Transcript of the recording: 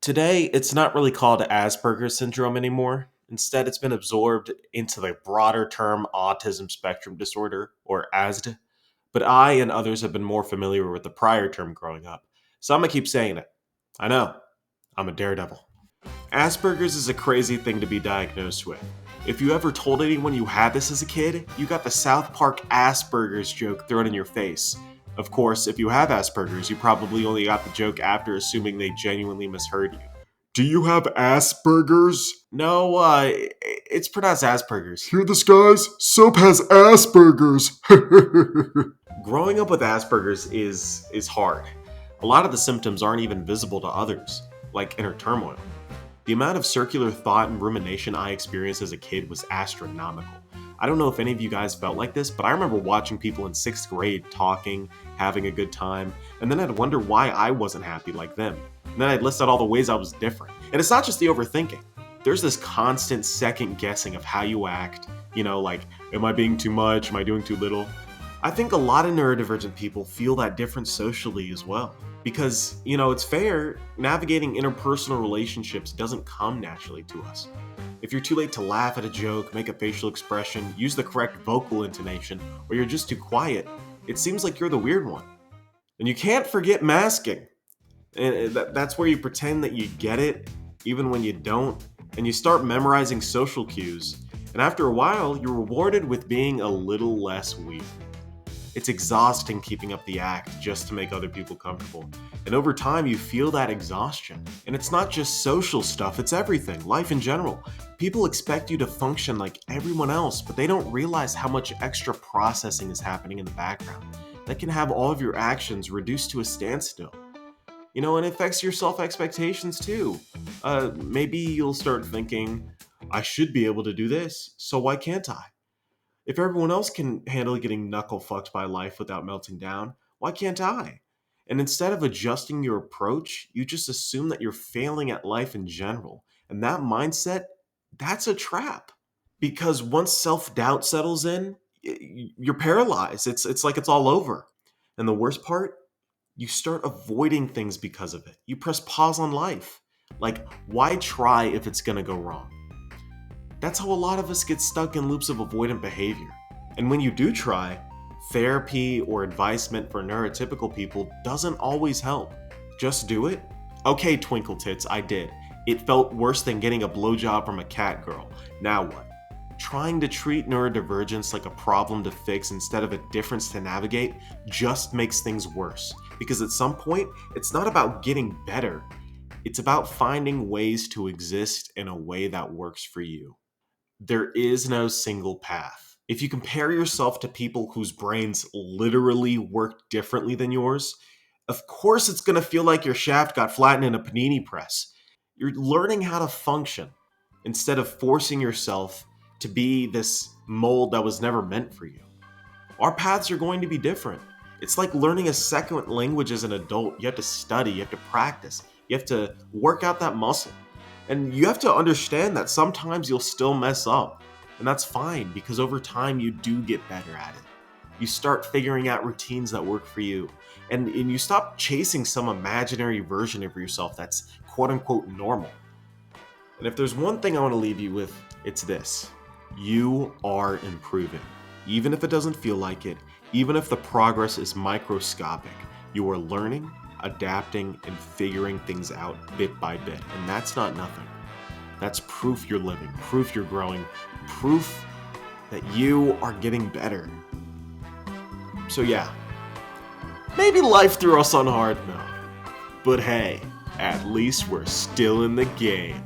Today, it's not really called Asperger syndrome anymore. Instead, it's been absorbed into the broader term autism spectrum disorder, or ASD. But I and others have been more familiar with the prior term growing up. So I'm going to keep saying it. I know, I'm a daredevil. Asperger's is a crazy thing to be diagnosed with. If you ever told anyone you had this as a kid, you got the South Park Asperger's joke thrown in your face. Of course, if you have Asperger's, you probably only got the joke after assuming they genuinely misheard you. Do you have Asperger's? No, it's pronounced Asperger's. Hear this, guys? Sope has Asperger's. Growing up with Asperger's is hard. A lot of the symptoms aren't even visible to others, like inner turmoil. The amount of circular thought and rumination I experienced as a kid was astronomical. I don't know if any of you guys felt like this, but I remember watching people in 6th grade talking, having a good time, and then I'd wonder why I wasn't happy like them. And then I'd list out all the ways I was different. And it's not just the overthinking. There's this constant second guessing of how you act. Like, am I being too much? Am I doing too little? I think a lot of neurodivergent people feel that difference socially as well. Because, it's fair, navigating interpersonal relationships doesn't come naturally to us. If you're too late to laugh at a joke, make a facial expression, use the correct vocal intonation, or you're just too quiet, it seems like you're the weird one. And you can't forget masking. And that's where you pretend that you get it, even when you don't, and you start memorizing social cues. And after a while, you're rewarded with being a little less weird. It's exhausting keeping up the act just to make other people comfortable. And over time, you feel that exhaustion. And it's not just social stuff, it's everything, life in general. People expect you to function like everyone else, but they don't realize how much extra processing is happening in the background. That can have all of your actions reduced to a standstill. And it affects your self-expectations too. Maybe you'll start thinking, I should be able to do this, so why can't I? If everyone else can handle getting knuckle fucked by life without melting down, why can't I? And instead of adjusting your approach, you just assume that you're failing at life in general. And that mindset, that's a trap. Because once self-doubt settles in, you're paralyzed. It's like it's all over. And the worst part, you start avoiding things because of it. You press pause on life. Like, why try if it's gonna go wrong? That's how a lot of us get stuck in loops of avoidant behavior. And when you do try, therapy or advice meant for neurotypical people doesn't always help. Just do it? Okay, twinkle tits, I did. It felt worse than getting a blowjob from a cat girl. Now what? Trying to treat neurodivergence like a problem to fix instead of a difference to navigate just makes things worse. Because at some point, it's not about getting better. It's about finding ways to exist in a way that works for you. There is no single path. If you compare yourself to people whose brains literally work differently than yours, of course it's going to feel like your shaft got flattened in a panini press. You're learning how to function instead of forcing yourself to be this mold that was never meant for you. Our paths are going to be different. It's like learning a second language as an adult. You have to study, you have to practice, you have to work out that muscle. And you have to understand that sometimes you'll still mess up. And that's fine, because over time you do get better at it. You start figuring out routines that work for you. And you stop chasing some imaginary version of yourself that's quote unquote normal. And if there's one thing I want to leave you with, it's this. You are improving. Even if it doesn't feel like it, even if the progress is microscopic, you are learning, adapting, and figuring things out bit by bit. And that's not nothing. That's proof you're living, proof you're growing, proof that you are getting better. So yeah, maybe life threw us on hard enough, but hey, at least we're still in the game.